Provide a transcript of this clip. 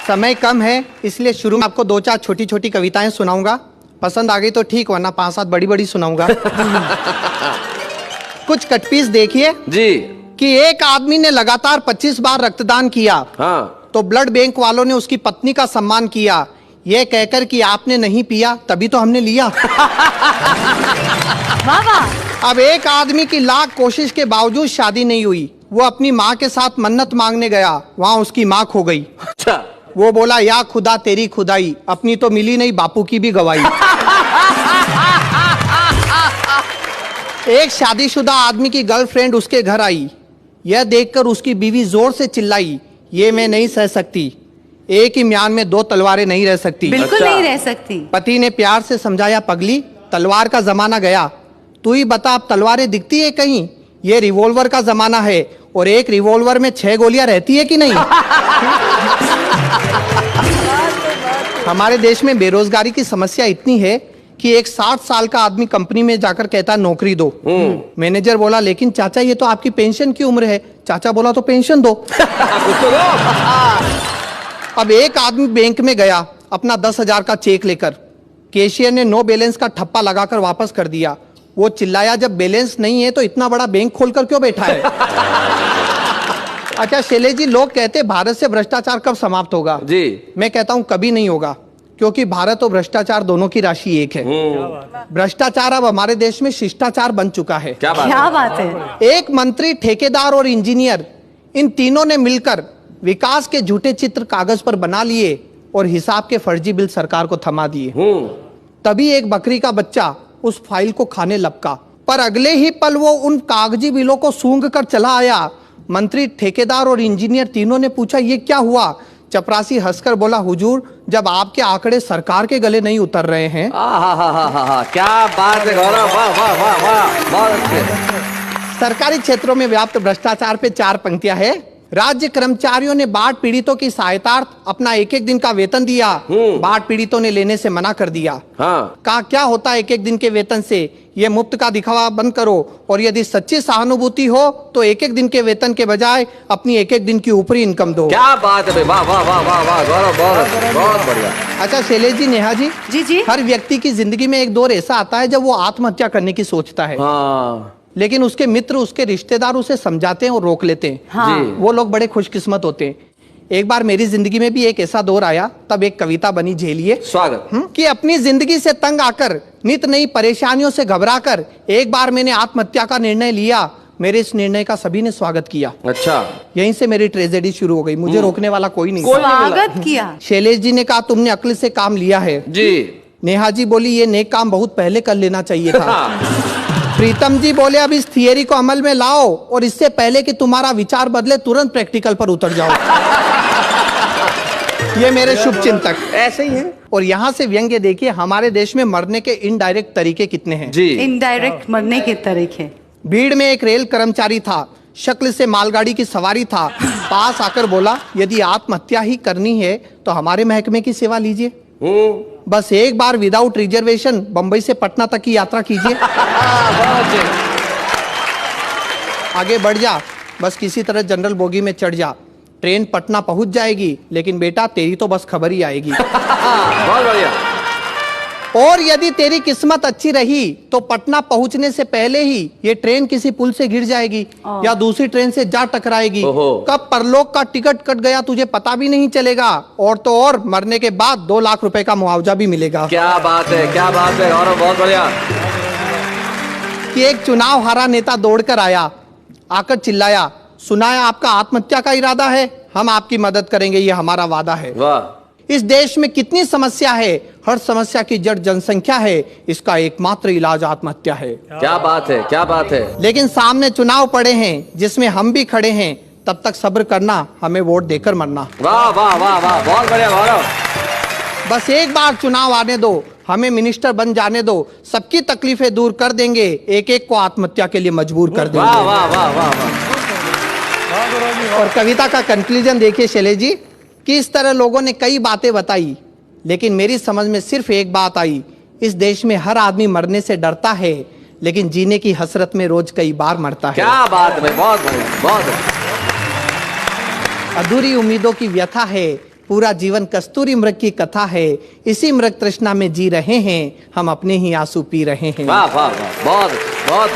समय कम है, इसलिए शुरू में आपको 2-4 छोटी छोटी कविताएं सुनाऊंगा। पसंद आ गई तो ठीक, वरना 5-7 बड़ी बड़ी सुनाऊंगा। कुछ कटपीस देखिए जी। कि एक आदमी ने लगातार 25 बार रक्तदान किया। हाँ। तो ब्लड बैंक वालों ने उसकी पत्नी का सम्मान किया, यह कहकर कि आपने नहीं पिया तभी तो हमने लिया। अब एक आदमी की लाख कोशिश के बावजूद शादी नहीं हुई। वो अपनी माँ के साथ मन्नत मांगने गया, वहां उसकी माँ खो गई। अच्छा। वो बोला, या खुदा तेरी खुदाई, अपनी तो मिली नहीं, बापू की भी गवाही। एक शादीशुदा आदमी की गर्लफ्रेंड उसके घर आई। यह देखकर उसकी बीवी जोर से चिल्लाई, ये मैं नहीं सह सकती, एक ही म्यान में 2 तलवारें नहीं रह सकती। बिल्कुल अच्छा। नहीं रह सकती। पति ने प्यार से समझाया, पगली तलवार का जमाना गया, तू ही बता अब तलवारें दिखती है कहीं? ये रिवॉल्वर का जमाना है, और एक रिवॉल्वर में 6 गोलियां रहती है कि नहीं? हमारे देश में बेरोजगारी की समस्या इतनी है कि एक 60 साल का आदमी कंपनी में जाकर कहता है नौकरी दो। मैनेजर बोला, लेकिन चाचा ये तो आपकी पेंशन की उम्र है। चाचा बोला, तो पेंशन दो। अब एक आदमी बैंक में गया अपना 10,000 का चेक लेकर। कैशियर ने नो बैलेंस का ठप्पा लगाकर वापस कर दिया। वो चिल्लाया, जब बैलेंस नहीं है तो इतना बड़ा बैंक खोलकर क्यों बैठा है? अच्छा शैलेश जी, लोग कहते भारत से भ्रष्टाचार कब समाप्त होगा? जी। मैं कहता हूं कभी नहीं होगा, क्योंकि भारत और भ्रष्टाचार दोनों की राशि एक है। भ्रष्टाचार अब हमारे देश में शिष्टाचार बन चुका है। क्या बात है। एक मंत्री, ठेकेदार और इंजीनियर, इन तीनों ने मिलकर विकास के झूठे चित्र कागज पर बना लिए और हिसाब के फर्जी बिल सरकार को थमा दिए। तभी एक बकरी का बच्चा उस फाइल को खाने लपका, पर अगले ही पल वो उन कागजी बिलों को सूंघ कर चला आया। मंत्री, ठेकेदार और इंजीनियर तीनों ने पूछा, ये क्या हुआ? चपरासी हंसकर बोला, हुजूर जब आपके आंकड़े सरकार के गले नहीं उतर रहे हैं। क्या बात है गौरव, वाह वाह वाह वाह, बहुत अच्छे। सरकारी क्षेत्रों में व्याप्त भ्रष्टाचार पे 4 पंक्तियां है। राज्य कर्मचारियों ने बाढ़ पीड़ितों की सहायतार्थ अपना 1-1 दिन का वेतन दिया। बाढ़ पीड़ितों ने लेने से मना कर दिया। हाँ। कहा, क्या होता है 1-1 दिन के वेतन से? ये मुफ्त का दिखावा बंद करो, और यदि सच्ची सहानुभूति हो तो 1-1 दिन के वेतन के बजाय अपनी 1-1 दिन की ऊपरी इनकम दो। क्या बात है, वाह वाह वाह वाह वाह गौरव, बहुत बहुत बढ़िया। अच्छा शैलेश जी, नेहा जी, जी। हर व्यक्ति की जिंदगी में एक दौर ऐसा आता है जब वो आत्महत्या करने की सोचता है। हाँ। लेकिन उसके मित्र, उसके रिश्तेदार उसे समझाते हैं और रोक लेते हैं। हाँ। वो लोग बड़े खुशकिस्मत होते हैं। एक बार मेरी जिंदगी में भी एक ऐसा दौर आया, तब एक कविता बनी, झेलिए। स्वागत। कि अपनी जिंदगी से तंग आकर, नित नई परेशानियों से घबराकर एक बार मैंने आत्महत्या का निर्णय लिया। मेरे इस निर्णय का सभी ने स्वागत किया। अच्छा। यहीं से मेरी ट्रेजेडी शुरू हो गई। मुझे रोकने वाला कोई नहीं। स्वागत किया। शैलेश जी ने कहा, तुमने अक्ल से काम लिया है। जी। नेहा जी बोली, ये नेक काम बहुत पहले कर लेना चाहिए था। प्रीतम जी बोले, अब इस थियरी को अमल में लाओ, और इससे पहले कि तुम्हारा विचार बदले तुरंत प्रैक्टिकल पर उतर जाओ। ये मेरे शुभ चिंतक ऐसे ही है। और यहाँ से व्यंग्य देखिए, हमारे देश में मरने के इनडायरेक्ट तरीके कितने हैं। जी। इनडायरेक्ट मरने के तरीके। भीड़ में एक रेल कर्मचारी था, शक्ल से मालगाड़ी की सवारी था। पास आकर बोला, यदि आत्महत्या ही करनी है तो हमारे महकमे की सेवा लीजिए। बस एक बार विदाउट रिजर्वेशन बंबई से पटना तक की यात्रा कीजिए। आगे बढ़ जा, बस किसी तरह जनरल बोगी में चढ़ जा। ट्रेन पटना पहुंच जाएगी, लेकिन बेटा तेरी तो बस खबर ही आएगी। बहुत बढ़िया। और यदि तेरी किस्मत अच्छी रही तो पटना पहुंचने से पहले ही ये ट्रेन किसी पुल से गिर जाएगी या दूसरी ट्रेन से जा टकराएगी। कब परलोक का टिकट कट गया तुझे पता भी नहीं चलेगा। और तो और मरने के बाद 2 लाख रुपए का मुआवजा भी मिलेगा। क्या बात है, क्या बात है गौरव, बहुत बढ़िया। कि एक चुनाव हारा नेता दौड़कर आया, आकर चिल्लाया, सुना है आपका आत्महत्या का इरादा है, हम आपकी मदद करेंगे, ये हमारा वादा है। वाह। इस देश में कितनी समस्या है, हर समस्या की जड़ जनसंख्या है, इसका एकमात्र इलाज आत्महत्या है। क्या बात है, क्या बात है। लेकिन सामने चुनाव पड़े हैं जिसमें हम भी खड़े हैं, तब तक सब्र करना, हमें वोट देकर मरना। वाह वाह वाह वाह, बहुत बढ़िया गौरव। बस एक बार चुनाव आने दो, हमें मिनिस्टर बन जाने दो, सबकी तकलीफें दूर कर देंगे, एक एक को आत्महत्या के लिए मजबूर कर देंगे। वाह वाह वाह वाह वाह। और कविता का कंक्लूजन देखिए शैलेश जी, कि इस तरह लोगों ने कई बातें बताई, लेकिन मेरी समझ में सिर्फ एक बात आई, इस देश में हर आदमी मरने से डरता है, लेकिन जीने की हसरत में रोज कई बार मरता है। क्या बात है, बहुत बढ़िया, बहुत। अधूरी उम्मीदों की व्यथा है, पूरा जीवन कस्तूरी मृग की कथा है, इसी मृग तृष्णा में जी रहे हैं, हम अपने ही आंसू पी रहे हैं। वाह वाह वाह, बहुत बहुत